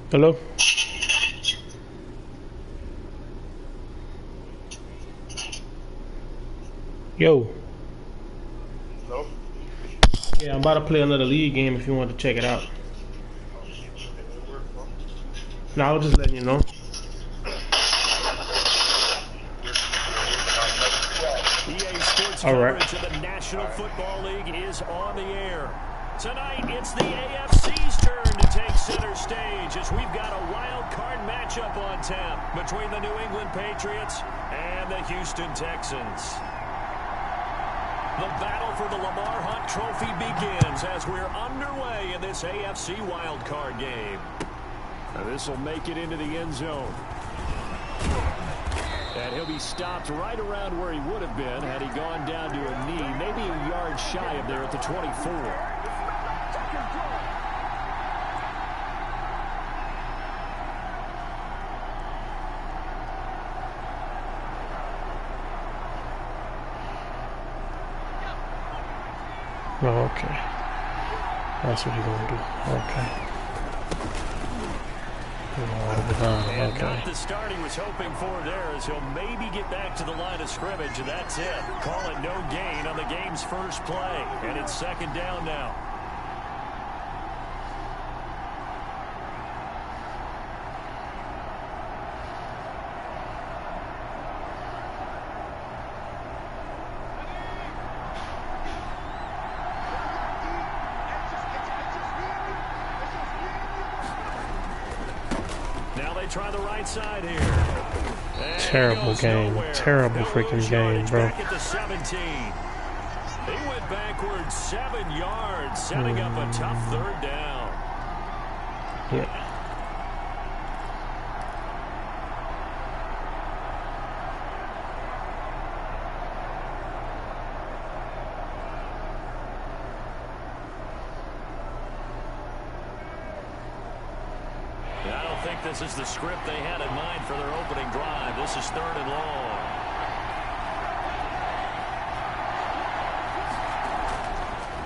Hello? Yo. Hello? Yeah, I'm about to play another league game if you want to check it out. No, I was just letting you know. EA Sports All right. coverage of the National Football League is on the air. Tonight, it's the AFC's turn to take center stage as we've got a wild card matchup on tap between the New England Patriots and the Houston Texans. The battle for the Lamar Hunt Trophy begins as we're underway in this AFC wildcard game. This will make it into the end zone. And he'll be stopped right around where he would have been had he gone down to a knee, maybe a yard shy of there at the 24. Oh, okay. That's what he's gonna do. Okay. And Okay. not the start he was hoping for there, as he'll maybe get back to the line of scrimmage, and that's it. Call it no gain on the game's first play, and it's second down now. Try the right side here. And Terrible game. nowhere. Terrible freaking game, bro. Back at the 17. They went backwards 7 yards, setting up a tough third down. Yeah. This is the script they had in mind for their opening drive. This is 3rd and long.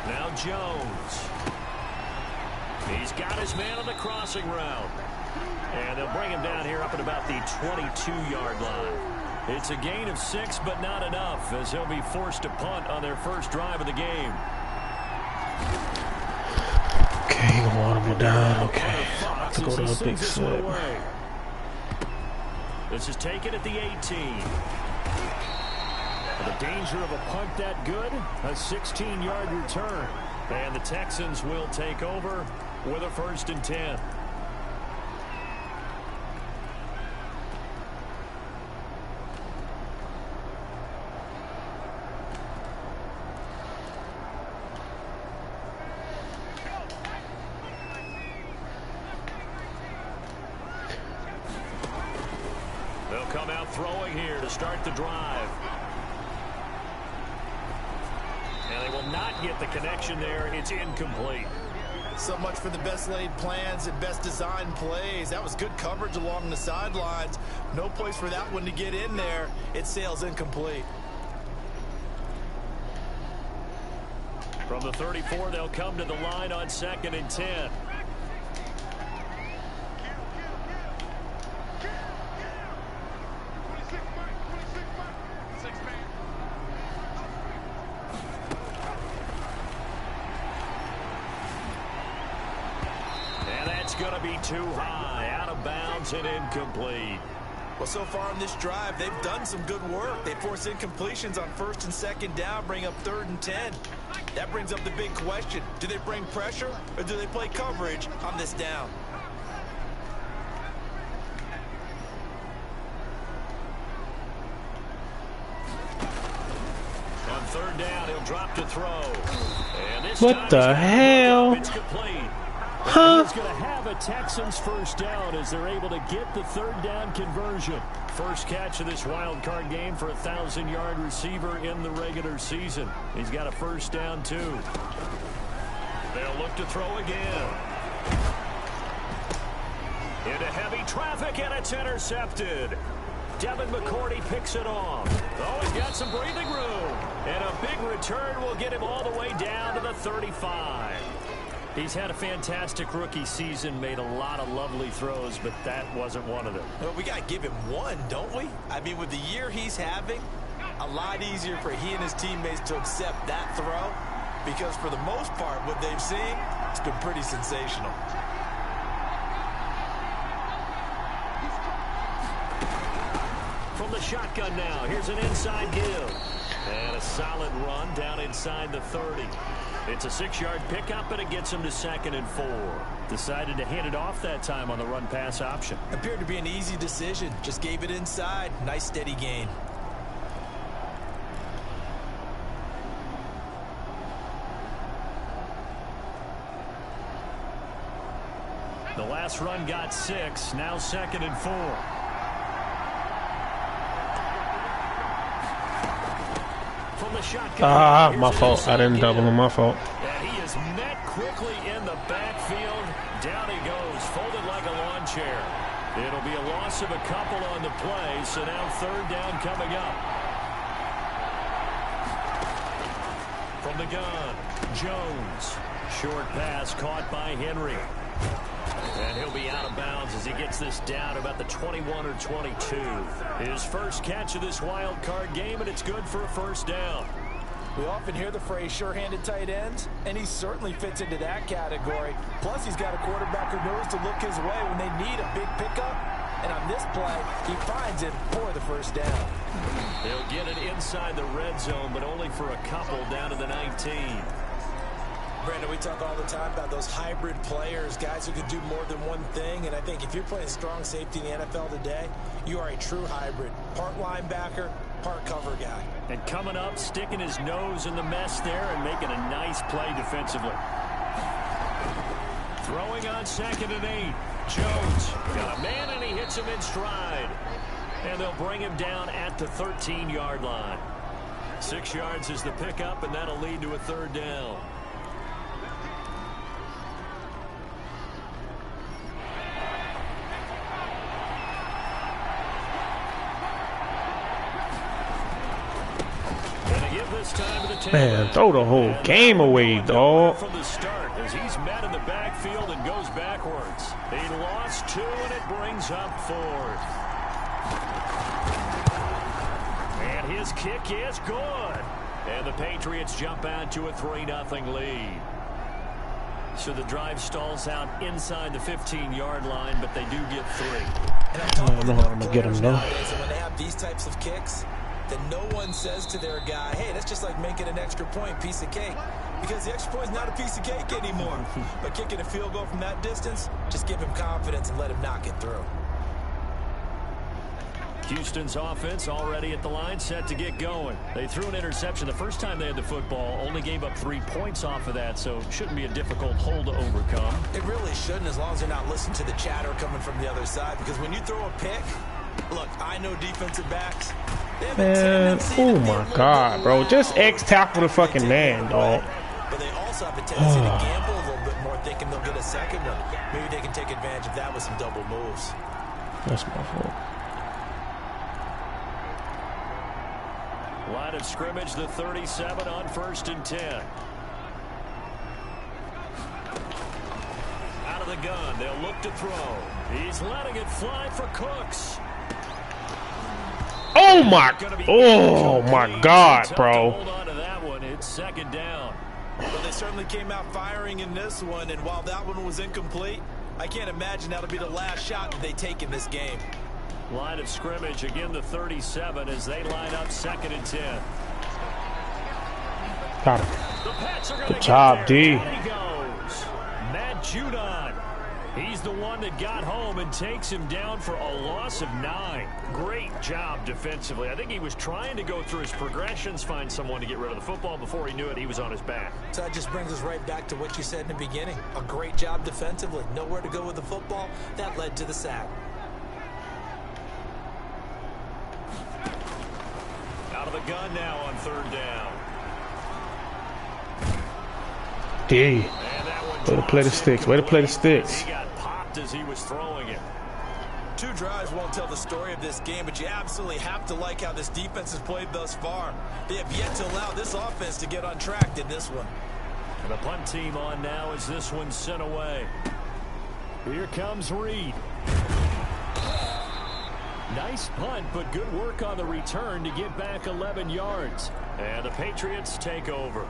Now Jones. He's got his man on the crossing route. And they'll bring him down here up at about the 22-yard line. It's a gain of 6, but not enough, as he'll be forced to punt on their first drive of the game. Okay, he gonna audible down. Okay. About to go to the big set. This is taken at the 18. The danger of a punt that good, a 16-yard return. And the Texans will take over with a 1st and 10. They'll come out throwing here to start the drive. And they will not get the connection there. It's incomplete. So much for the best laid plans and best designed plays. That was good coverage along the sidelines. No place for that one to get in there. It sails incomplete. From the 34, they'll come to the line on 2nd and 10. Going to be too high, out of bounds and incomplete. Well, so far on this drive, they've done some good work. They force incompletions on 1st and 2nd down, bring up 3rd and 10. That brings up the big question. Do they bring pressure or do they play coverage on this down? On 3rd down, he'll drop to throw. And this What the hell? It's complete. Huh? He's going to have a Texans 1st down as they're able to get the 3rd down conversion. First catch of this wild card game for a 1,000-yard receiver in the regular season. He's got a 1st down, too. They'll look to throw again. Into heavy traffic, and it's intercepted. Devin McCourty picks it off. Oh, he's got some breathing room. And a big return will get him all the way down to the 35. He's had a fantastic rookie season, made a lot of lovely throws, but that wasn't one of them. Well, we got to give him one, don't we? I mean, with the year he's having, a lot easier for he and his teammates to accept that throw because for the most part, what they've seen, it's been pretty sensational. From the shotgun now, here's an inside give. And a solid run down inside the 30. It's a 6-yard pickup, and it gets him to 2nd and 4. Decided to hand it off that time on the run-pass option. Appeared to be an easy decision. Just gave it inside. Nice, steady gain. The last run got 6. Now 2nd and 4. My fault. I didn't double him. My fault. And he is met quickly in the backfield. Down he goes, folded like a lawn chair. It'll be a loss of a couple on the play, so now 3rd down coming up. From the gun, Jones. Short pass caught by Henry. And he'll be out of bounds as he gets this down about the 21 or 22. His first catch of this wild card game, and it's good for a 1st down. We often hear the phrase sure-handed tight ends, and he certainly fits into that category. Plus, he's got a quarterback who knows to look his way when they need a big pickup. And on this play, he finds it for the 1st down. They'll get it inside the red zone, but only for a couple down to the 19. Brandon, we talk all the time about those hybrid players, guys who can do more than one thing. And I think if you're playing strong safety in the NFL today, you are a true hybrid. Part linebacker, part cover guy. And coming up, sticking his nose in the mess there and making a nice play defensively. Throwing on 2nd and 8. Jones got a man, and he hits him in stride. And they'll bring him down at the 13-yard line. 6 yards is the pickup, and that'll lead to a 3rd down. Man, throw the whole game away, dog. From the start, as he's met in the backfield and goes backwards. He lost 2, and it brings up 4th. And his kick is good. And the Patriots jump out to a 3-0 lead. So the drive stalls out inside the 15-yard line, but they do get 3. I don't know how I'm going to get him, though. When they have these types of kicks, then no one says to their guy, hey, that's just like making an extra point, piece of cake. Because the extra point is not a piece of cake anymore. But kicking a field goal from that distance, just give him confidence and let him knock it through. Houston's offense already at the line, set to get going. They threw an interception the first time they had the football, only gave up 3 points off of that, so it shouldn't be a difficult hole to overcome. It really shouldn't, as long as you're not listening to the chatter coming from the other side. Because when you throw a pick, look, I know defensive backs. Man, oh my God, bro. Just X-tackle the fucking man, dog. But they also have a tendency to gamble a little bit more, thinking they'll get a second one. Maybe they can take advantage of that with some double moves. That's my fault. Line of scrimmage, the 37 on 1st and 10. Out of the gun, they'll look to throw. He's letting it fly for Cooks. Oh my God, bro. Hold on to that one. It's 2nd down. Well, they certainly came out firing in this one, and while that one was incomplete, I can't imagine that'll be the last shot that they take in this game. Line of scrimmage, again the 37 as they line up 2nd and 10. Got him. Good job, D. Down he goes. Matt Judon. He's the one that got home and takes him down for a loss of 9. Great job defensively. I think he was trying to go through his progressions, find someone to get rid of the football. Before he knew it, he was on his back. So that just brings us right back to what you said in the beginning. A great job defensively. Nowhere to go with the football. That led to the sack. Out of the gun now on 3rd down. D. Way to play the sticks. Way to play the sticks. He got popped as he was throwing it. 2 drives won't tell the story of this game, but you absolutely have to like how this defense has played thus far. They have yet to allow this offense to get on track in this one. And the punt team on now as this one's sent away. Here comes Reed. Nice punt, but good work on the return to get back 11 yards. And the Patriots take over.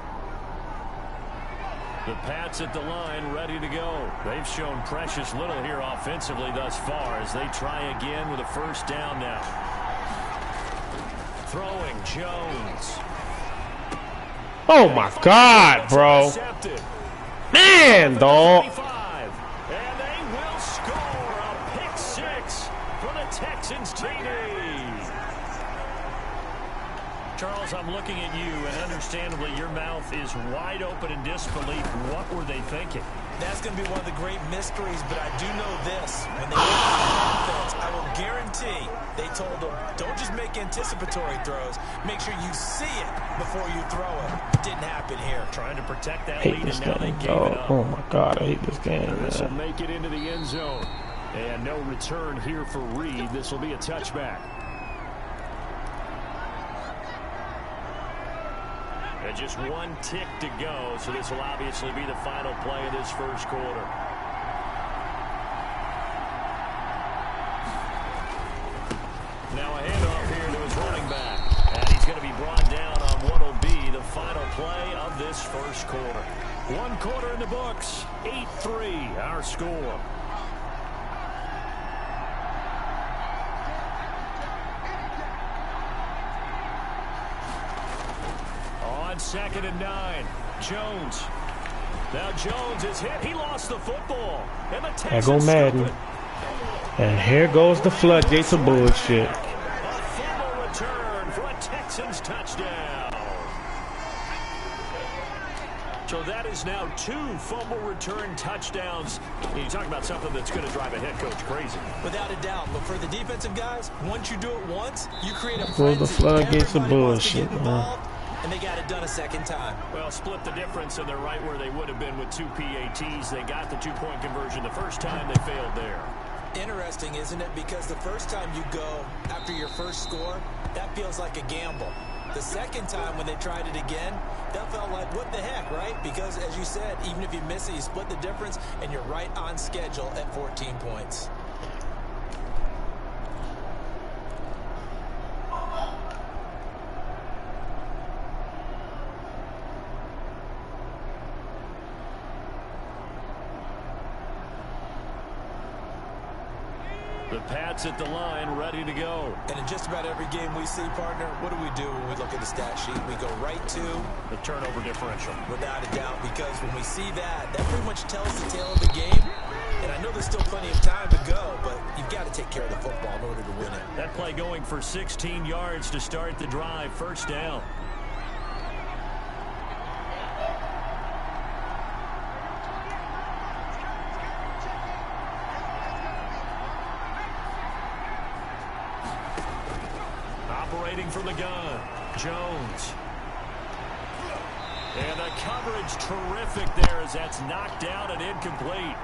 The Pats at the line ready to go. They've shown precious little here offensively thus far as they try again with a first down now. Throwing Jones. Oh my God, bro. Man, dog. And they will score a pick six for the Texans TD. Charles, I'm looking at you, and understandably your mouth is wide open in disbelief. What were they thinking? That's going to be one of the great mysteries, but I do know this. When they went to the offense, I will guarantee they told them, don't just make anticipatory throws. Make sure you see it before you throw it. It didn't happen here. Trying to protect that I hate lead, this and now they game, gave dog. it up. Oh my God, I hate this game, This will man. make it into the end zone. And no return here for Reed. This will be a touchback. And just one tick to go, so this will obviously be the final play of this first quarter. Now a handoff here to his running back. And he's going to be brought down on what will be the final play of this first quarter. One quarter in the books, 8-3 our score. On 2nd and 9, Jones. Now Jones is hit. He lost the football. And the There go Texans Madden. scoop it. And here goes the floodgates of bullshit. A fumble return for a Texans touchdown. So that is now 2 fumble return touchdowns. You talk about something that's going to drive a head coach crazy. Without a doubt. But for the defensive guys, once you do it once, you create a Goes the frenzy. floodgates of Everybody wants to bullshit, get man. involved, and they got it done a second time. Well, split the difference, and they're right where they would have been with 2 PATs. They got the 2-point conversion the first time. They failed there. Interesting, isn't it? Because the first time you go after your first score, that feels like a gamble. The second time when they tried it again, that felt like, what the heck, right? Because, as you said, even if you miss it, you split the difference, and you're right on schedule at 14 points. The Pats at the line, ready to go. And in just about every game we see, partner, what do we do when we look at the stat sheet? We go right to The turnover differential. without a doubt, because when we see that, that pretty much tells the tale of the game. And I know there's still plenty of time to go, but you've got to take care of the football in order to win it. That play going for 16 yards to start the drive. First down. Operating from the gun, Jones. And the coverage terrific there as that's knocked out and incomplete.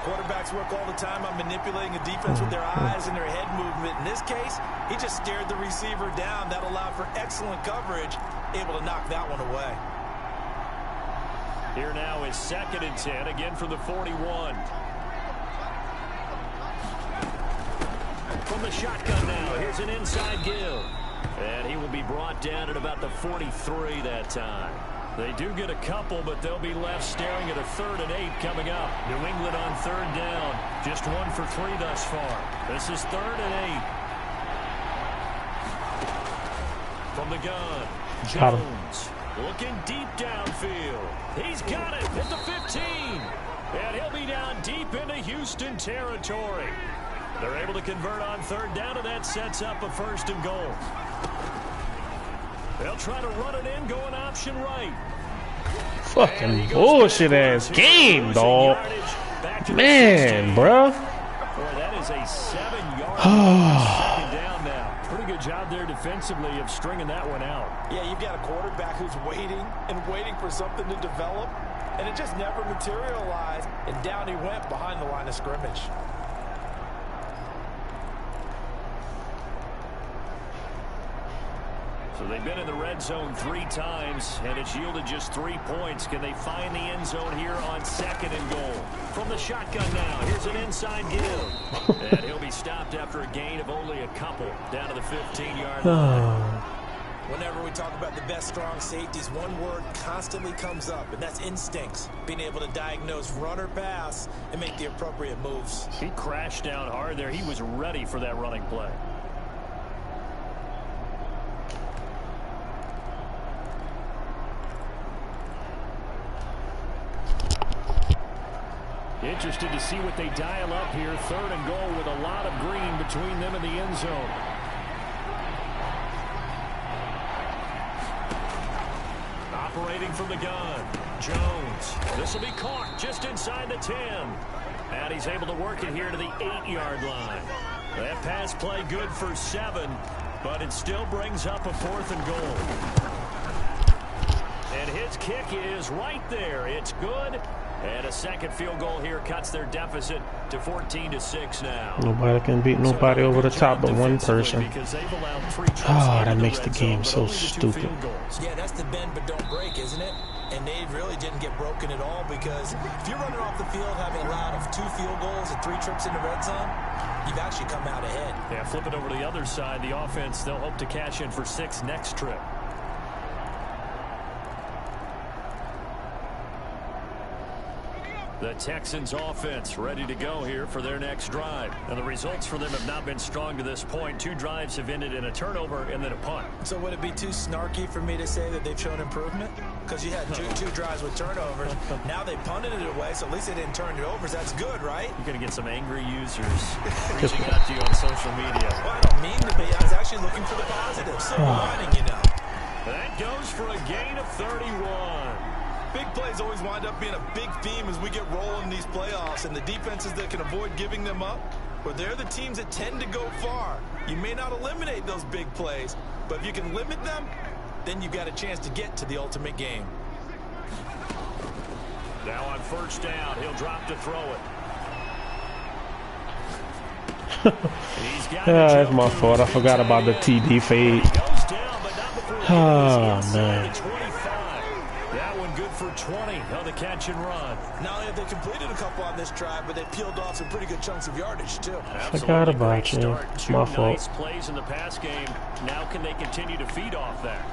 Quarterbacks work all the time on manipulating a defense with their eyes and their head movement. In this case, he just stared the receiver down. That allowed for excellent coverage, able to knock that one away. Here now is 2nd and 10, again from the 41. From the shotgun now, here's an inside give. And he will be brought down at about the 43 that time. They do get a couple, but they'll be left staring at a 3rd and 8 coming up. New England on 3rd down. Just 1 for 3 thus far. This is 3rd and 8. From the gun, Got him. Jones looking deep downfield. He's got it at the 15. And he'll be down deep into Houston territory. They're able to convert on 3rd down, and that sets up a 1st and goal. They'll try to run it in, going option right. Fucking bullshit ass game, dog. Man, bruh. Boy, that is a 7-yard second down now. Pretty good job there defensively of stringing that one out. Yeah, you've got a quarterback who's waiting and waiting for something to develop, and it just never materialized, and down he went behind the line of scrimmage. So So they've been in the red zone 3 times, and it's yielded just 3 points. Can they find the end zone here on 2nd and goal? From the shotgun now, here's an inside give. And he'll be stopped after a gain of only a couple, down to the 15-yard line. Whenever we talk about the best strong safeties, one word constantly comes up, and that's instincts. Being able to diagnose run or pass and make the appropriate moves. He crashed down hard there. He was ready for that running play. Interested to see what they dial up here. 3rd and goal with a lot of green between them and the end zone. Operating from the gun, Jones. This will be caught just inside the 10. And he's able to work it here to the 8-yard line. That pass play good for 7, but it still brings up a 4th and goal. And his kick is right there. It's good. And a second field goal here cuts their deficit to 14-6 now. Nobody can beat nobody over the top but one person. Oh, that makes the game so stupid. Yeah, that's the bend but don't break, isn't it? And they really didn't get broken at all, because if you're running off the field having allowed 2 field goals and 3 trips in the red zone, you've actually come out ahead. Yeah, flip it over to the other side. The offense, they'll hope to cash in for 6 next trip. The Texans offense ready to go here for their next drive. And the results for them have not been strong to this point. 2 drives have ended in a turnover and then a punt. So would it be too snarky for me to say that they've shown improvement? Because you had two drives with turnovers. Now they punted it away, so at least they didn't turn it over. So that's good, right? You're going to get some angry users reaching out to you on social media. Well, I don't mean to be. I was actually looking for the positive. So lining, you know. That goes for a gain of 31. Big plays always wind up being a big theme as we get rolling in these playoffs, and the defenses that can avoid giving them up, well, they're the teams that tend to go far. You may not eliminate those big plays, but if you can limit them, then you've got a chance to get to the ultimate game. Now on 1st down, he'll drop to throw it. That's my fault. I forgot about the TD fade. Oh, man. That one good for 20 on the catch and run. Not only have they completed a couple on this drive, but they peeled off some pretty good chunks of yardage, too. Forgot about you. It's my fault. Nice plays in the pass game. Now can they continue to feed off that?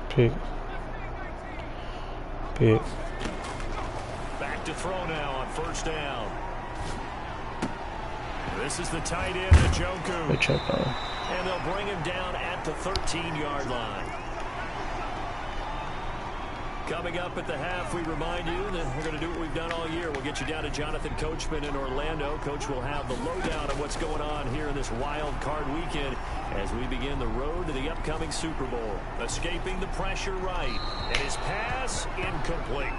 Pick. Back to throw now on 1st down. This is the tight end, Njoku. Good check on. And they'll bring him down at the 13-yard line. Coming up at the half, we remind you that we're going to do what we've done all year. We'll get you down to Jonathan Coachman in Orlando. Coach will have the lowdown of what's going on here in this wild card weekend as we begin the road to the upcoming Super Bowl. Escaping the pressure right, and his pass incomplete.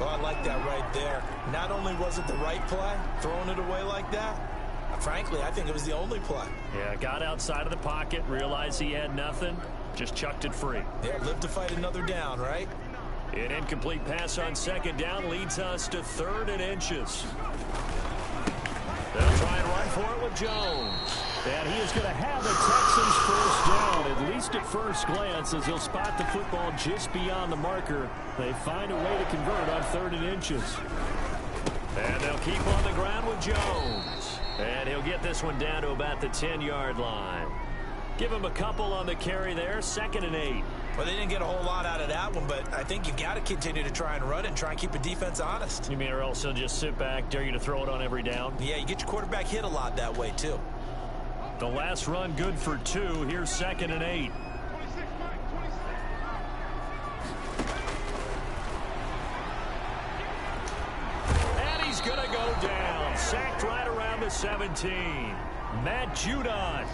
Oh, I like that right there. Not only was it the right play, throwing it away like that, frankly, I think it was the only play. Yeah, got outside of the pocket, realized he had nothing, just chucked it free. Yeah, live to fight another down, right? An incomplete pass on 2nd down leads us to 3rd and inches. They'll try and run for it with Jones. And he is going to have the Texans 1st down, at least at first glance, as he'll spot the football just beyond the marker. They find a way to convert on 3rd and inches. And they'll keep on the ground with Jones. And he'll get this one down to about the 10-yard line. Give him a couple on the carry there, 2nd and 8. Well, they didn't get a whole lot out of that one, but I think you've got to continue to try and run and try and keep the defense honest. You mean or else he'll just sit back, dare you to throw it on every down? Yeah, you get your quarterback hit a lot that way, too. The last run good for 2. Here's 2nd and 8. And he's going to go down. Sacked right around the 17. Matt Judon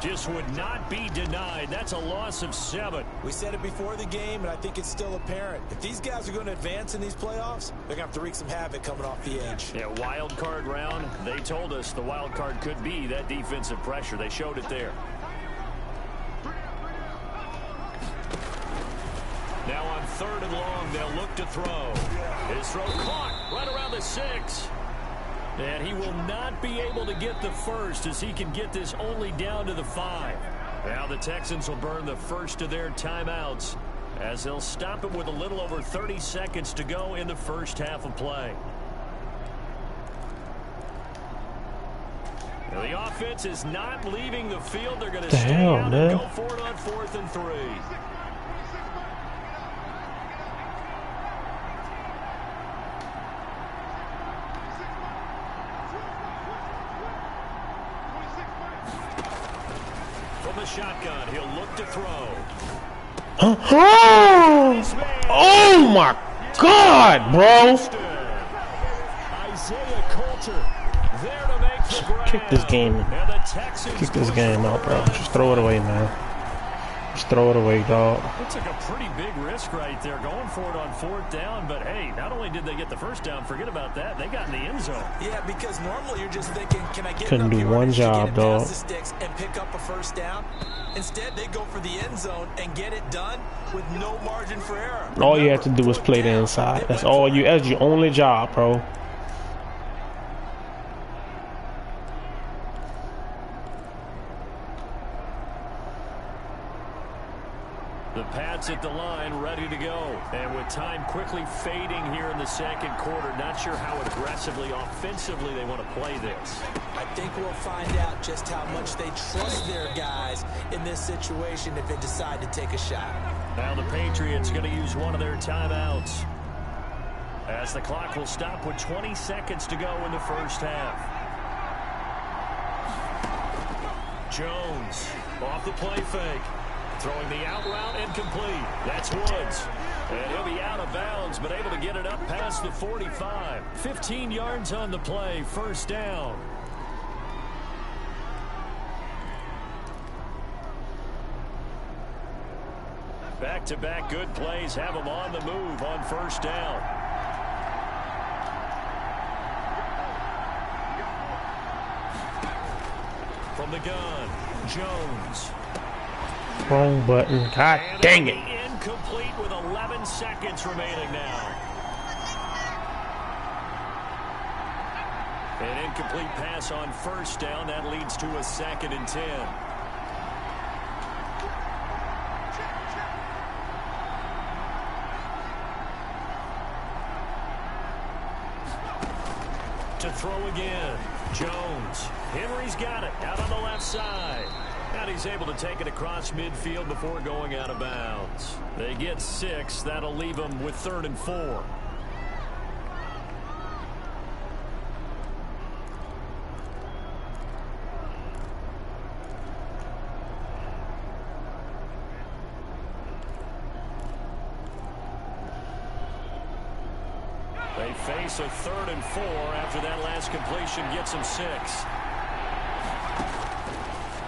just would not be denied. That's a loss of 7. We said it before the game, and I think it's still apparent. If these guys are going to advance in these playoffs, they're going to have to wreak some havoc coming off the edge. Yeah, wild card round. They told us the wild card could be that defensive pressure. They showed it there. Now on 3rd and long. They'll look to throw. His throw caught right around the 6. And he will not be able to get the first as he can get this only down to the 5. Now the Texans will burn the first of their timeouts as they'll stop it with a little over 30 seconds to go in the first half of play. Now the offense is not leaving the field. They're going to stay out and go for it on 4th and 3. From the shotgun, he'll look to throw. Oh my God, bro! Isaiah Coulter there to make the grab. Kick this game. Kick this game out, bro. Just throw it away, man. Just throw it away, dog. It took a pretty big risk right there going for it on 4th down, but hey, not only did they get the first down, forget about that, they got in the end zone. Yeah, because normally you're just thinking, can I get Couldn't do one job, dog. And pick up a first down? Instead, they go for the end zone and get it done with no margin for error. All you have to do is play the inside. That's all you. That's your only job, bro. The Pats at the line, ready to go. And with time quickly fading here in the 2nd quarter, not sure how aggressively, offensively they want to play this. I think we'll find out just how much they trust their guys in this situation if they decide to take a shot. Now the Patriots going to use one of their timeouts as the clock will stop with 20 seconds to go in the first half. Jones off the play fake. Throwing the out route incomplete. That's Woods. And he'll be out of bounds, but able to get it up past the 45. 15 yards on the play, first down. Back-to-back good plays have him on the move on first down. From the gun, Jones. Wrong button. God dang it. Incomplete with 11 seconds remaining now. An incomplete pass on first down. That leads to a 2nd and 10. To throw again. Jones. Henry's got it out on the left side. And he's able to take it across midfield before going out of bounds. They get 6. That'll leave them with 3rd and 4. They face a 3rd and 4 after that last completion gets them 6.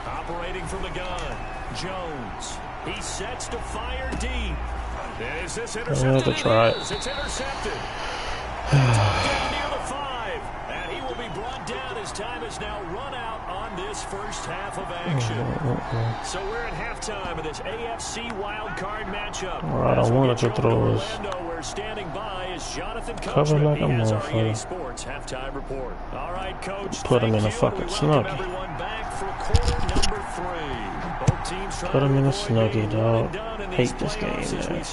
Operating from the gun, Jones. He sets to fire deep. Is this intercepted? It's intercepted. Down near the 5. And he will be brought down as time is now run out on this first half of action. So we're at halftime of this AFC wildcard matchup. I don't want to throw this. We're standing by is Jonathan Cover like a motherfucker. Sports halftime report. All right, Coach. Put him in a fucking snuggie. Put him in a snuggie, dog. Hate this game, man.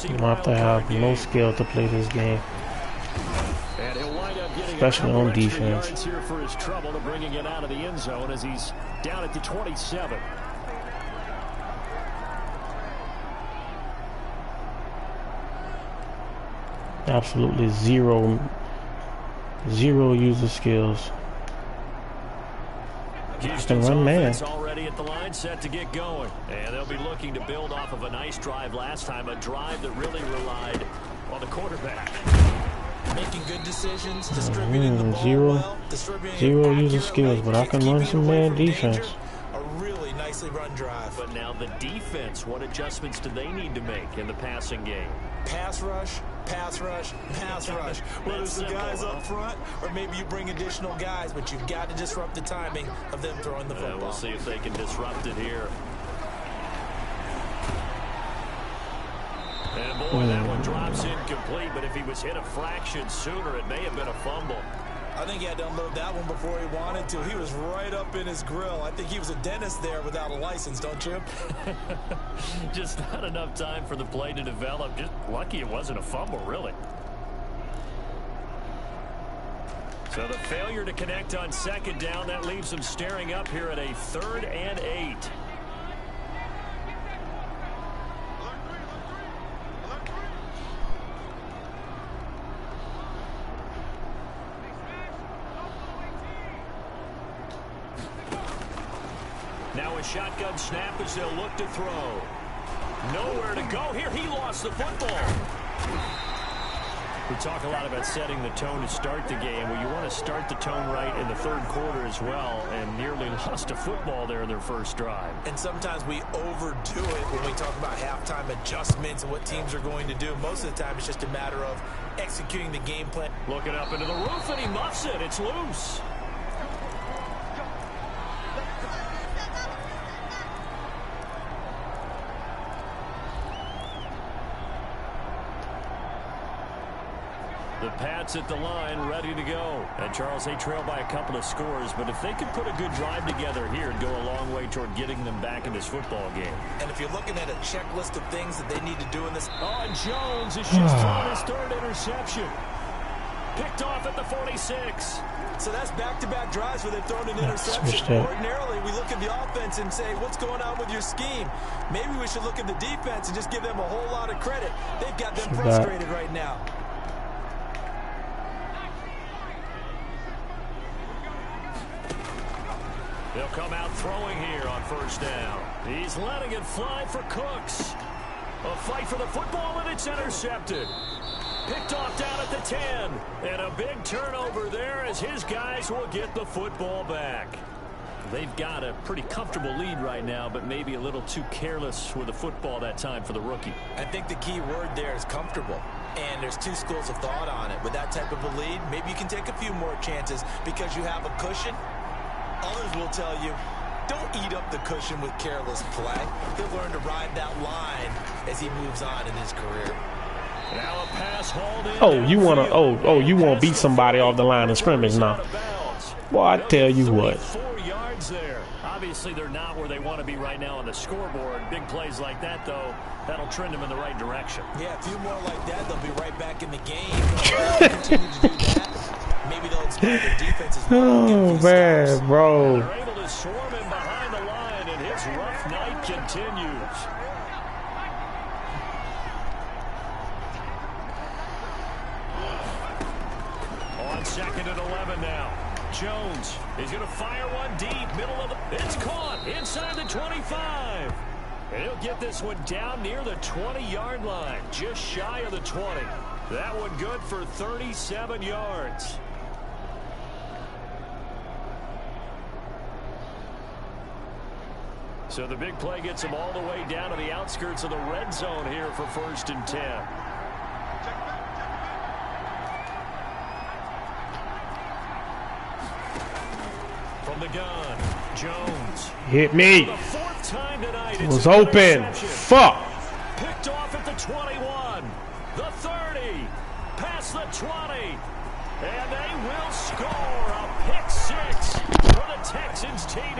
You don't have to have no skill to play this game. Especially on defense. Here for his trouble to bringing it out of the end zone as he's down at the 27. Absolutely zero user skills. Houston's run man. Already at the line, set to get going. And they'll be looking to build off of a nice drive last time, a drive that really relied on the quarterback. Making good decisions, distributing the ball well, zero user skills, but I can run some man defense. A really nicely run drive. But now the defense, what adjustments do they need to make in the passing game? Pass rush, pass rush, pass rush. Whether it's the guys up front or maybe you bring additional guys, but you've got to disrupt the timing of them throwing the football. We'll see if they can disrupt it here. And boy, that one drops incomplete, but if he was hit a fraction sooner, it may have been a fumble. I think he had to unload that one before he wanted to. He was right up in his grill. I think he was a dentist there without a license, don't you? Just not enough time for the play to develop. Just lucky it wasn't a fumble, really. So the failure to connect on second down, that leaves them staring up here at a 3rd and 8. Now a shotgun snap as they'll look to throw. Nowhere to go here. He lost the football. We talk a lot about setting the tone to start the game. Well, you want to start the tone right in the 3rd quarter as well, and nearly lost a football there in their first drive. And sometimes we overdo it when we talk about halftime adjustments and what teams are going to do. Most of the time, it's just a matter of executing the game plan. Looking up into the roof, and he muffs it. It's loose. The Pats at the line, ready to go. And Charles, they trail by a couple of scores, but if they could put a good drive together here, it'd go a long way toward getting them back in this football game. And if you're looking at a checklist of things that they need to do in this... Oh, and Jones has just thrown his 3rd interception. Picked off at the 46. So that's back-to-back drives where they've thrown an interception. Ordinarily, we look at the offense and say, what's going on with your scheme? Maybe we should look at the defense and just give them a whole lot of credit. They've got them frustrated right now. They'll come out throwing here on 1st down. He's letting it fly for Cooks. A fight for the football, and it's intercepted. Picked off down at the 10. And a big turnover there as his guys will get the football back. They've got a pretty comfortable lead right now, but maybe a little too careless with the football that time for the rookie. I think the key word there is comfortable. And there's 2 schools of thought on it. With that type of a lead, maybe you can take a few more chances because you have a cushion. Others will tell you, don't eat up the cushion with careless play. He'll learn to ride that line as he moves on in his career. Now a pass hauled in. Oh, you want to you want to beat somebody off the line of scrimmage now. Well, I tell you what. 4 yards there. Obviously, they're not where they want to be right now on the scoreboard. Big plays like that, though, that'll trend them in the right direction. Yeah, a few more like that, they'll be right back in the game. Continue to do that. Maybe they'll inspire their defenses. Oh, man, bro. They're able to swarm him behind the line, and his rough night continues. On 2nd and 11 now. Jones is going to fire one deep, middle of the... It's caught inside the 25. And he'll get this one down near the 20-yard line, just shy of the 20. That one good for 37 yards. So the big play gets him all the way down to the outskirts of the red zone here for 1st and 10. From the gun, Jones. Hit me. The 4th time tonight, it was open. Fuck. Picked off at the 21, the 30, past the 20, and they will score a pick 6 for the Texans TD.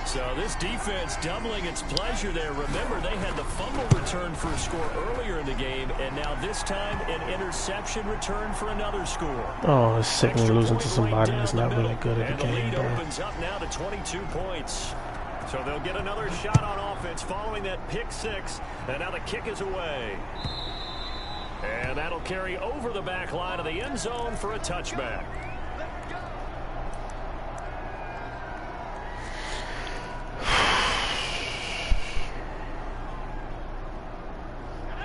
So this defense doubling its pleasure there. Remember, they had the fumble return for a score earlier in the game, and now this time an interception return for another score. Oh, it's sick when losing to somebody that's not really good at the game, bro. And the lead opens up now to 22 points. So they'll get another shot on offense following that pick 6, and now the kick is away. And that'll carry over the back line of the end zone for a touchback.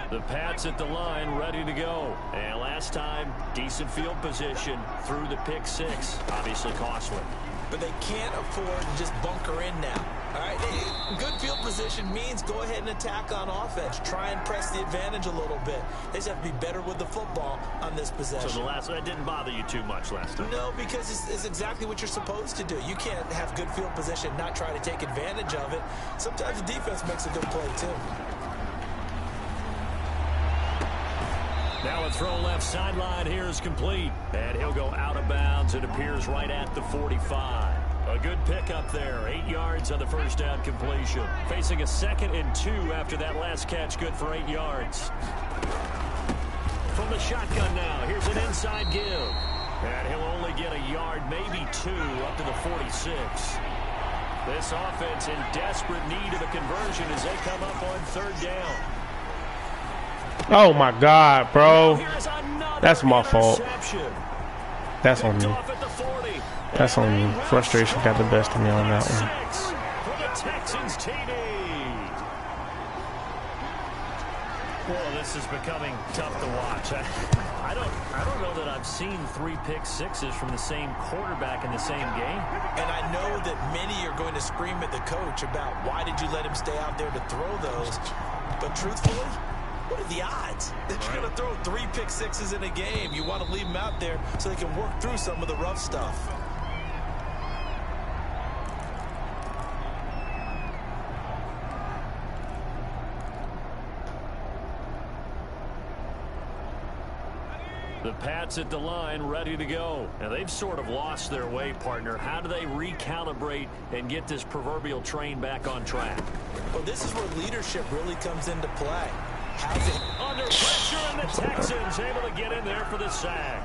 The Pats at the line, ready to go. And last time, decent field position through the pick 6. Obviously costly. But they can't afford to just bunker in now. All right, good field position means go ahead and attack on offense. Try and press the advantage a little bit. They just have to be better with the football on this possession. So that didn't bother you too much last time? No, because it's exactly what you're supposed to do. You can't have good field position, not try to take advantage of it. Sometimes the defense makes a good play, too. Now a throw left sideline here is complete. And he'll go out of bounds. It appears right at the 45. A good pickup there. 8 yards on the first down completion. Facing a 2nd and 2 after that last catch. Good for 8 yards. From the shotgun now. Here's an inside give. And he'll only get a yard, maybe 2, up to the 46. This offense in desperate need of a conversion as they come up on 3rd down. Oh my God, bro. That's my fault. That's on me. That's on me. Frustration got the best of me on that one. For the Texans TD. Well, this is becoming tough to watch. I don't know that I've seen 3 pick sixes from the same quarterback in the same game. And I know that many are going to scream at the coach about why did you let him stay out there to throw those. But truthfully, what are the odds that you're going to throw 3 pick sixes in a game? You want to leave them out there so they can work through some of the rough stuff. The Pats at the line, ready to go. Now, they've sort of lost their way, partner. How do they recalibrate and get this proverbial train back on track? Well, this is where leadership really comes into play. How's it? Under pressure, and the Texans able to get in there for the sack.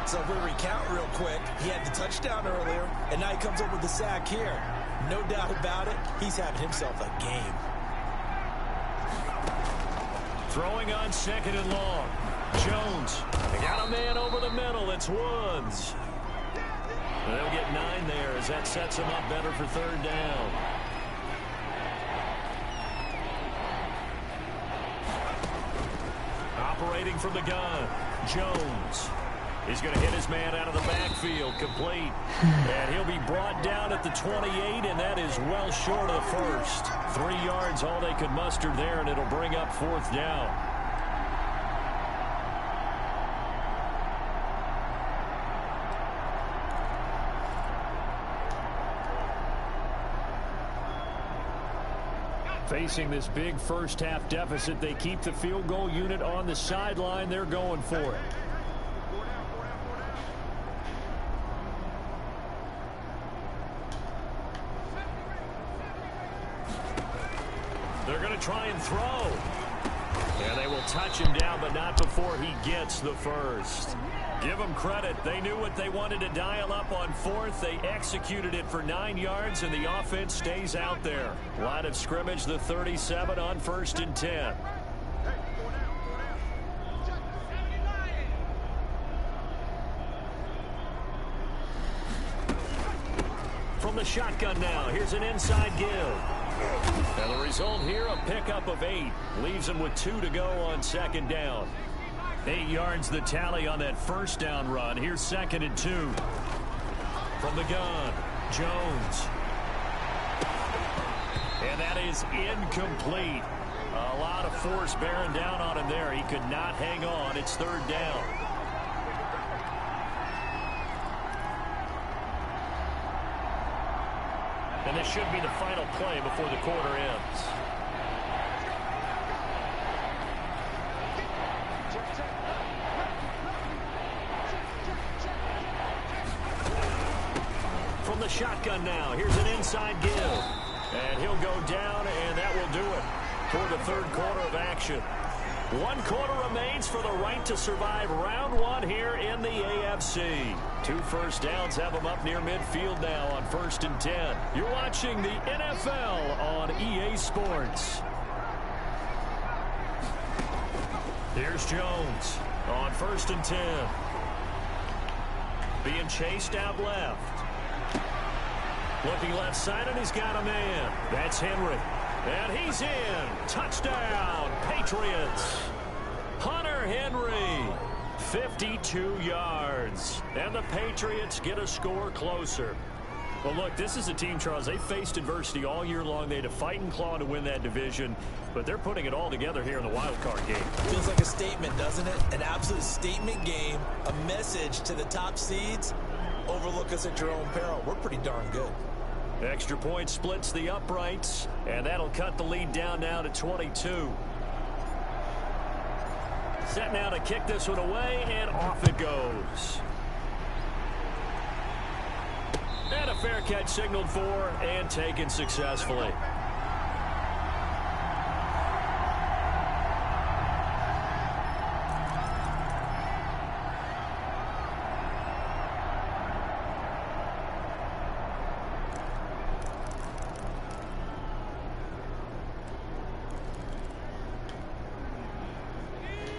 So if we recount real quick, he had the touchdown earlier, and now he comes up with the sack here. No doubt about it, he's having himself a game. Throwing on 2nd and long. Jones, they got a man over the middle. It's Woods. And they'll get 9 there as that sets them up better for 3rd down. Operating from the gun, Jones. He's going to hit his man out of the backfield, complete. And he'll be brought down at the 28, and that is well short of the first. 3 yards, all they could muster there, and it'll bring up 4th down. Facing this big first-half deficit, they keep the field goal unit on the sideline. They're going for it. They're going to try and throw. And they will touch him down, but not before he gets the first. Give them credit. They knew what they wanted to dial up on 4th. They executed it for 9 yards, and the offense stays out there. Line of scrimmage, the 37 on 1st and 10. From the shotgun now, here's an inside give. And the result here, a pickup of 8. Leaves him with 2 to go on 2nd down. 8 yards the tally on that first down run. Here's 2nd and 2. From the gun, Jones. And that is incomplete. A lot of force bearing down on him there. He could not hang on. It's 3rd down. And this should be the final play before the quarter ends. From the shotgun now, here's an inside give. And he'll go down, and that will do it for the 3rd quarter of action. 1 quarter remains for the right to survive round 1 here in the AFC. 2 first downs have them up near midfield now on 1st and 10. You're watching the NFL on EA Sports. Here's Jones on 1st and 10. Being chased out left. Looking left side, and he's got a man. That's Henry. And he's in. Touchdown, Patriots. Hunter Henry, 52 yards. And the Patriots get a score closer. Well, look, this is a team, Charles. They faced adversity all year long. They had to fight and claw to win that division. But they're putting it all together here in the wild card game. Feels like a statement, doesn't it? An absolute statement game. A message to the top seeds. Overlook us at your own peril. We're pretty darn good. Extra point splits the uprights, and that'll cut the lead down now to 22. Set now to kick this one away, and off it goes. And a fair catch signaled for and taken successfully.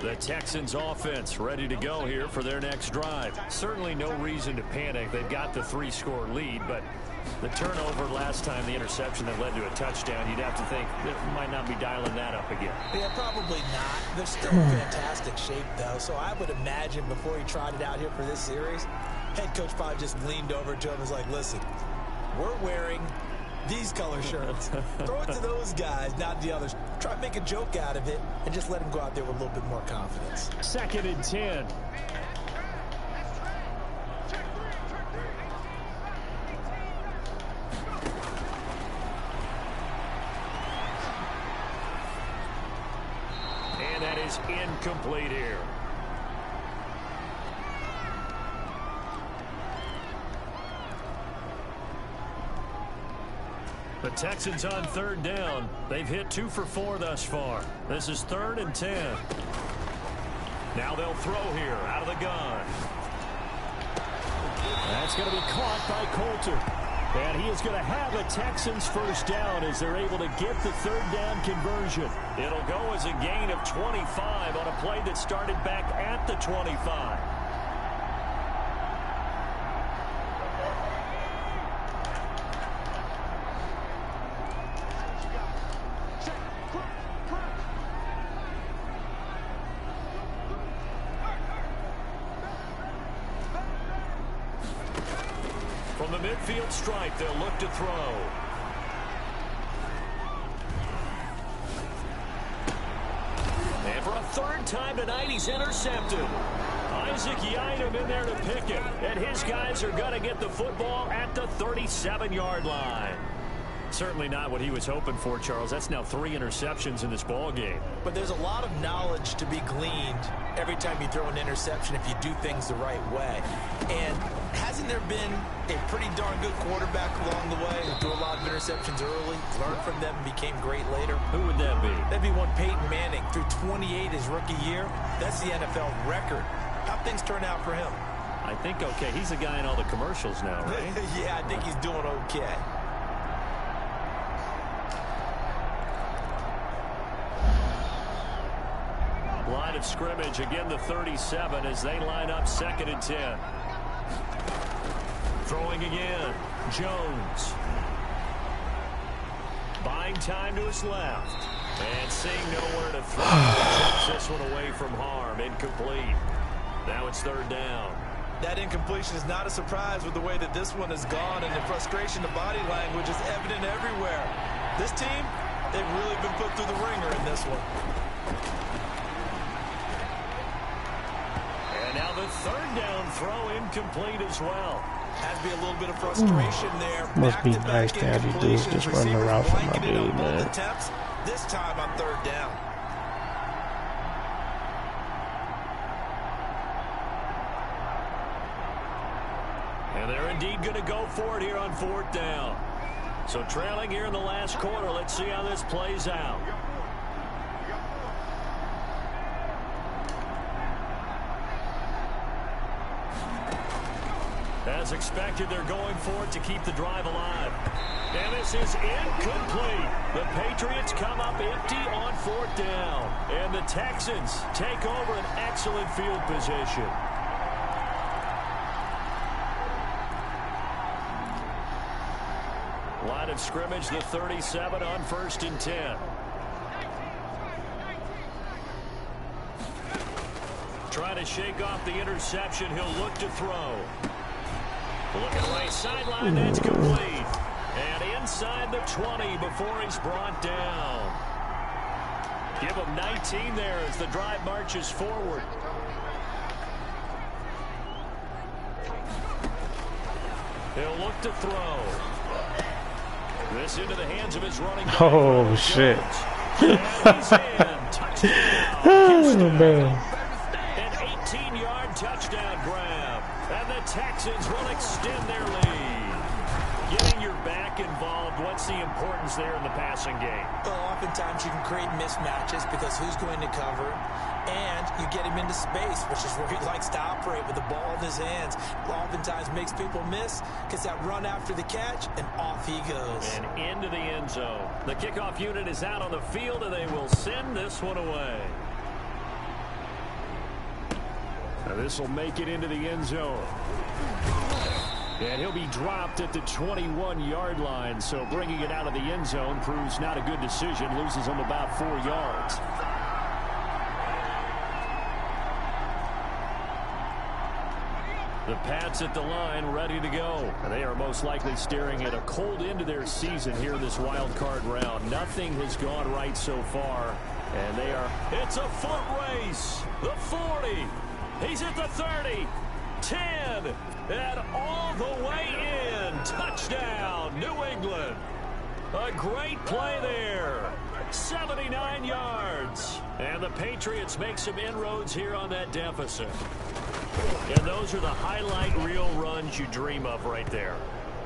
The Texans offense ready to go here for their next drive. Certainly no reason to panic. They've got the 3-score lead, but the turnover last time, the interception that led to a touchdown, you'd have to think they might not be dialing that up again. Yeah, probably not. They're still in fantastic shape, though, so I would imagine before he trotted out here for this series, head coach probably just leaned over to him and was like, listen, we're wearing these color shirts. Throw it to those guys, not the others. Try to make a joke out of it and just let him go out there with a little bit more confidence. 2nd and 10. And that is incomplete here. The Texans on 3rd down. They've hit 2 for 4 thus far. This is 3rd and 10. Now they'll throw here out of the gun. That's going to be caught by Coulter. And he is going to have a Texans first down as they're able to get the 3rd down conversion. It'll go as a gain of 25 on a play that started back at the 25. From the midfield stripe, they'll look to throw. And for a 3rd time tonight, he's intercepted. Isaac Yiadom in there to pick it. And his guys are going to get the football at the 37-yard line. Certainly not what he was hoping for, Charles. That's now 3 interceptions in this ball game. But there's a lot of knowledge to be gleaned every time you throw an interception if you do things the right way. And hasn't there been a pretty darn good quarterback along the way who threw a lot of interceptions early, learned from them, and became great later? Who would that be? That'd be one Peyton Manning. Threw 28 his rookie year. That's the NFL record. How'd things turn out for him? I think okay. He's the guy in all the commercials now, right? Yeah, I think he's doing okay. Line of scrimmage, again the 37 as they line up 2nd and 10. Throwing again, Jones. Buying time to his left. And seeing nowhere to throw. Chips this one away from harm, incomplete. Now it's 3rd down. That incompletion is not a surprise with the way that this one has gone, and the frustration, the body language is evident everywhere. This team, they've really been put through the ringer in this one. Now the 3rd down throw incomplete as well. Has to be a little bit of frustration there. Must be nice to have you dudes just run the route for my dude, man. Attempts, this time on 3rd down. And they're indeed going to go for it here on 4th down. So trailing here in the last quarter. Let's see how this plays out. As expected, they're going for it to keep the drive alive. And this is incomplete. The Patriots come up empty on 4th down. And the Texans take over an excellent field position. Line of scrimmage, the 37 on 1st and 10. Trying to shake off the interception. He'll look to throw. Looking right sideline, that's complete. And inside the 20 before he's brought down. Give him 19 there as the drive marches forward. He'll look to throw. This into the hands of his running back. Oh, shit. And he's in. Touchdown. Oh, man. Texans will extend their lead. Getting your back involved, what's the importance there in the passing game? Well, oftentimes you can create mismatches because who's going to cover, and you get him into space, which is where he likes to operate with the ball in his hands. Oftentimes makes people miss, gets that run after the catch, and off he goes. And into the end zone. The kickoff unit is out on the field, and they will send this one away. Now this will make it into the end zone. And he'll be dropped at the 21-yard line, so bringing it out of the end zone proves not a good decision. Loses him about 4 yards. The Pats at the line, ready to go. And they are most likely staring at a cold end to their season here in this wild card round. Nothing has gone right so far, and they are... It's a foot race. The 40. He's at the 30. 10. And all the way in. Touchdown, New England. A great play there. 79 yards. And the Patriots make some inroads here on that deficit. And those are the highlight reel runs you dream of right there.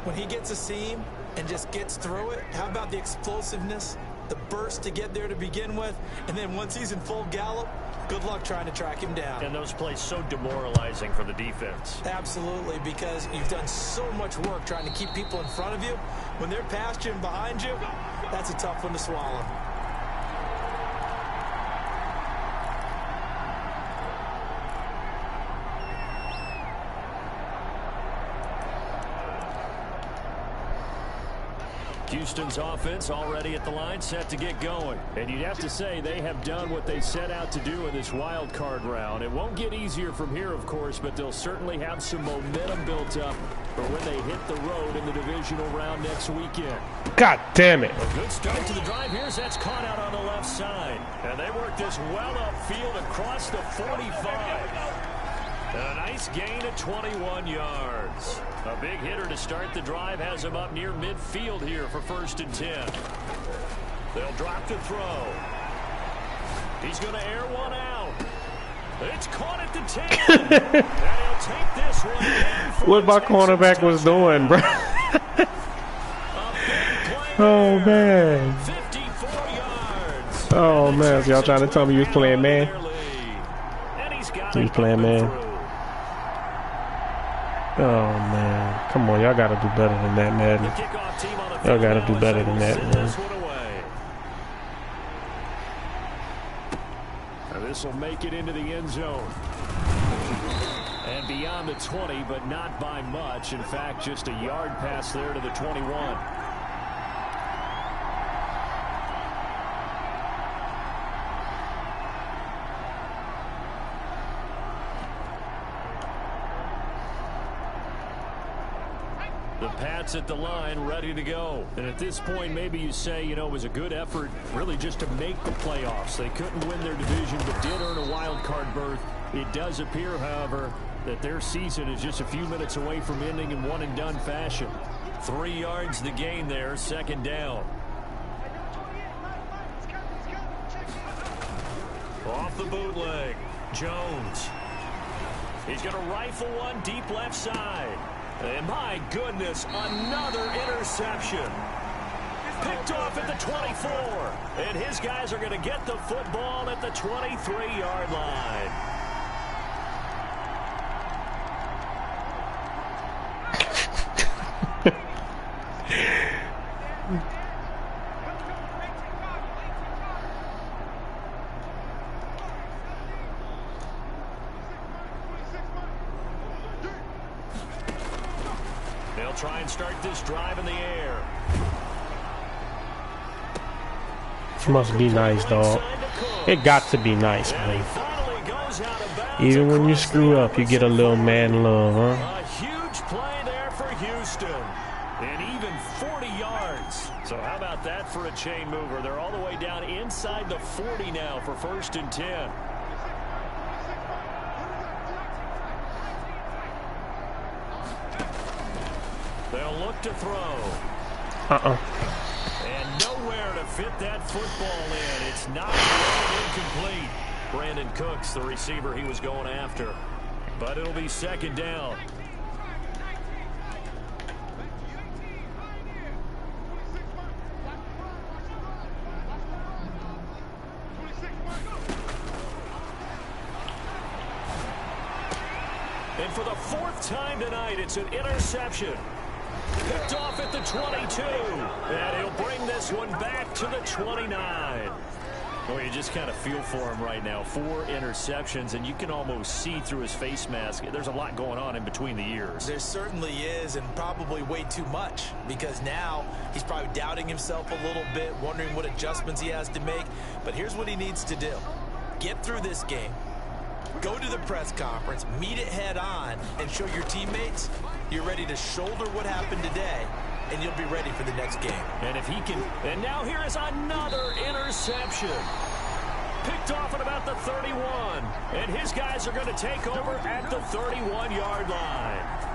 When he gets a seam and just gets through it, how about the explosiveness, the burst to get there to begin with, and then once he's in full gallop, good luck trying to track him down. And those plays so demoralizing for the defense. Absolutely, because you've done so much work trying to keep people in front of you. When they're past you and behind you, that's a tough one to swallow. Houston's offense already at the line, set to get going. And you'd have to say they have done what they set out to do in this wild card round. It won't get easier from here, of course, but they'll certainly have some momentum built up for when they hit the road in the divisional round next weekend. God damn it. A good start to the drive here as that's caught out on the left side. And they work this well upfield across the 45. A nice gain of 21 yards. A big hitter to start the drive has him up near midfield here for 1st and 10. They'll drop to throw. He's going to air one out. It's caught at the 10. And he'll take this one in. What my cornerback was doing, bro. Oh, man. 54 yards. Oh, man. So y'all trying to tell me you was playing man? He was playing man. Oh, man. Come on. Y'all got to do better than that, Madden. Y'all got to do better than that, man. This will make it into the end zone. And beyond the 20, but not by much. In fact, just a yard pass there to the 21. The Pats at the line, ready to go. And at this point, maybe you say, you know, it was a good effort really just to make the playoffs. They couldn't win their division, but did earn a wild card berth. It does appear, however, that their season is just a few minutes away from ending in one-and-done fashion. 3 yards the gain there, 2nd down. Off the bootleg, Jones. He's going to rifle one deep left side. And my goodness, another interception. Picked off at the 24. And his guys are going to get the football at the 23-yard line. They'll try and start this drive in the air. Must be nice, dog. It got to be nice, man. Even when you screw up, you get a little man love, huh? A huge play there for Houston. And even 40 yards. So how about that for a chain mover? They're all the way down inside the 40 now for 1st and 10. They'll look to throw. And nowhere to fit that football in. It's not incomplete. Brandon Cooks, the receiver he was going after. But it'll be 2nd down. And for the 4th time tonight, it's an interception. Picked off at the 22. And he'll bring this one back to the 29. Well, you just kind of feel for him right now. 4 interceptions, and you can almost see through his face mask. There's a lot going on in between the ears. There certainly is, and probably way too much, because now he's probably doubting himself a little bit, wondering what adjustments he has to make. But here's what he needs to do. Get through this game, go to the press conference, meet it head on, and show your teammates you're ready to shoulder what happened today, and you'll be ready for the next game. And if he can, and now here is another interception. Picked off at about the 31. And his guys are going to take over at the 31-yard line.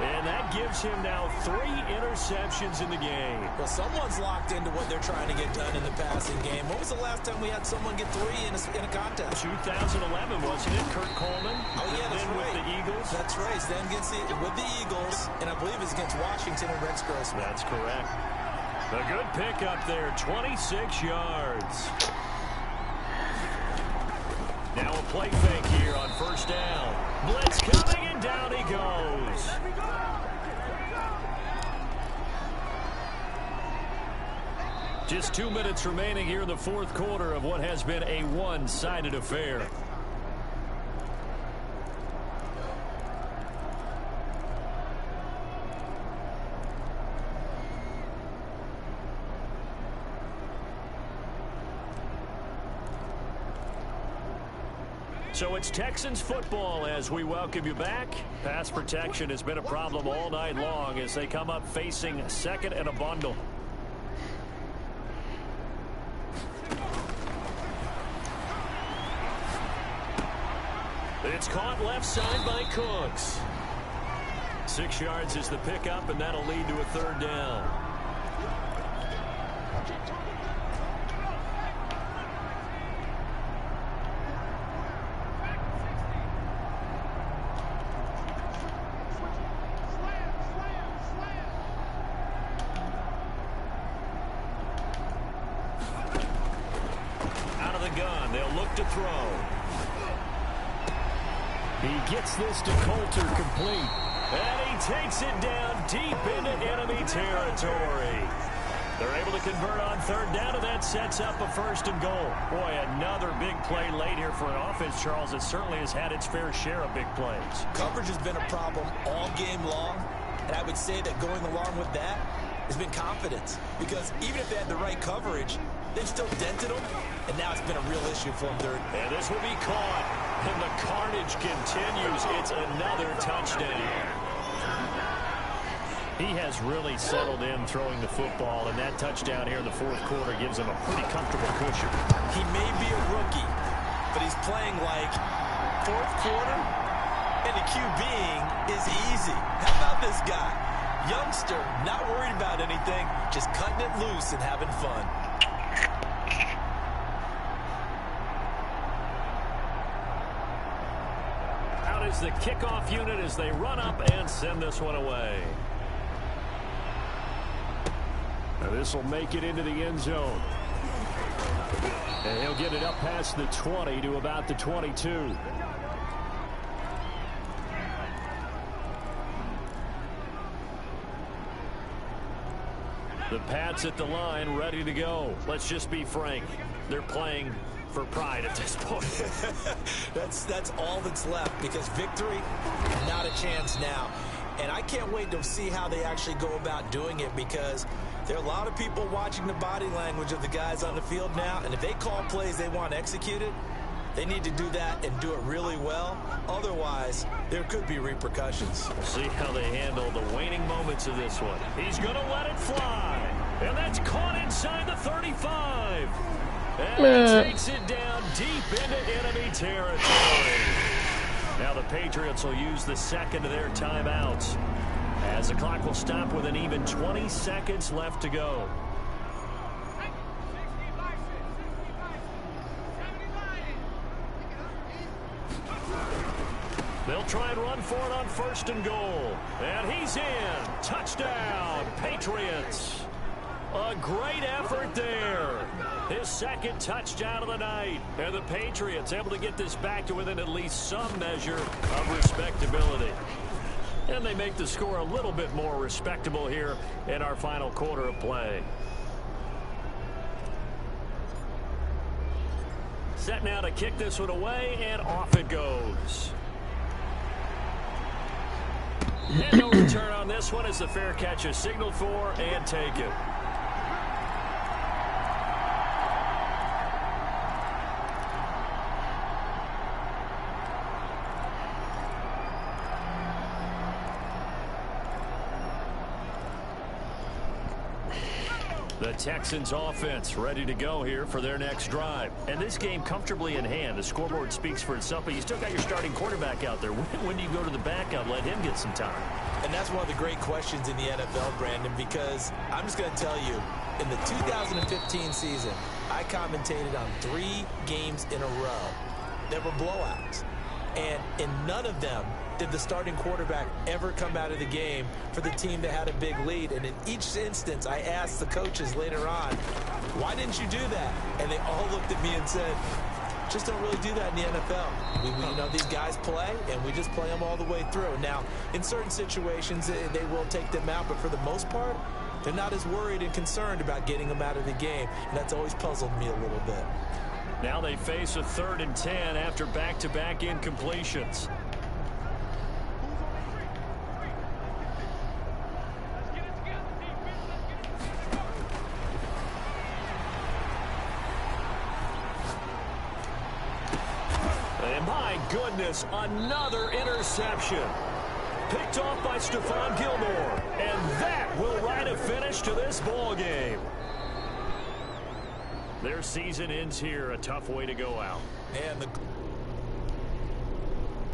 And that gives him now 3 interceptions in the game. Well, someone's locked into what they're trying to get done in the passing game. When was the last time we had someone get 3 in a contest? 2011, wasn't it? Kurt Coleman. Oh, yeah, that's right. With the Eagles. That's right. Then with the Eagles, and I believe it's against Washington and Rex Grossman. That's correct. A good pickup there, 26 yards. Now a play fake here on first down. Blitz coming, and down he goes. Just 2 minutes remaining here in the 4th quarter of what has been a one-sided affair. So it's Texans football as we welcome you back. Pass protection has been a problem all night long as they come up facing 2nd and a bundle. It's caught left side by Cooks. 6 yards is the pickup, and that'll lead to a 3rd down. Out of the gun, they'll look to throw. He gets this to Coulter complete. And he takes it down deep into enemy territory. They're able to convert on 3rd down, and that sets up a 1st and goal. Boy, another big play late here for an offense, Charles, that certainly has had its fair share of big plays. Coverage has been a problem all game long, and I would say that going along with that has been confidence. Because even if they had the right coverage, they've still dented them, and now it's been a real issue for them. And this will be caught, and the carnage continues. It's another touchdown. He has really settled in throwing the football, and that touchdown here in the 4th quarter gives him a pretty comfortable cushion. He may be a rookie, but he's playing like 4th quarter, and the QBing is easy. How about this guy? Youngster, not worried about anything, just cutting it loose and having fun. Out is the kickoff unit as they run up and send this one away. Now this will make it into the end zone. And he'll get it up past the 20 to about the 22. The Pats at the line, ready to go. Let's just be frank. They're playing for pride at this point. That's all that's left, because victory, not a chance now. And I can't wait to see how they actually go about doing it, because there are a lot of people watching the body language of the guys on the field now, and if they call plays they want executed, they need to do that and do it really well. Otherwise, there could be repercussions. We'll see how they handle the waning moments of this one. He's going to let it fly. And that's caught inside the 35. And he takes it down deep into enemy territory. Now the Patriots will use the 2nd of their timeouts, as the clock will stop with an even 20 seconds left to go. They'll try and run for it on 1st and goal. And he's in. Touchdown, Patriots. A great effort there. His second touchdown of the night. And the Patriots able to get this back to within at least some measure of respectability. And they make the score a little bit more respectable here in our final quarter of play. Set now to kick this one away, and off it goes. And no return on this one as the fair catch is signaled for and taken. The Texans offense ready to go here for their next drive. And this game comfortably in hand. The scoreboard speaks for itself, but you still got your starting quarterback out there. When do you go to the backup, let him get some time? And that's one of the great questions in the NFL, Brandon, because I'm just going to tell you, in the 2015 season, I commentated on 3 games in a row that were blowouts. And in none of them did the starting quarterback ever come out of the game for the team that had a big lead. And in each instance, I asked the coaches later on, why didn't you do that? And they all looked at me and said, just don't really do that in the NFL. You know, these guys play, and we just play them all the way through. Now, in certain situations, they will take them out, but for the most part, they're not as worried and concerned about getting them out of the game. And that's always puzzled me a little bit. Now they face a 3rd and 10 after back-to-back incompletions. And my goodness, another interception. Picked off by Stephon Gilmore. And that will write a finish to this ball game. Their season ends here. A tough way to go out. And the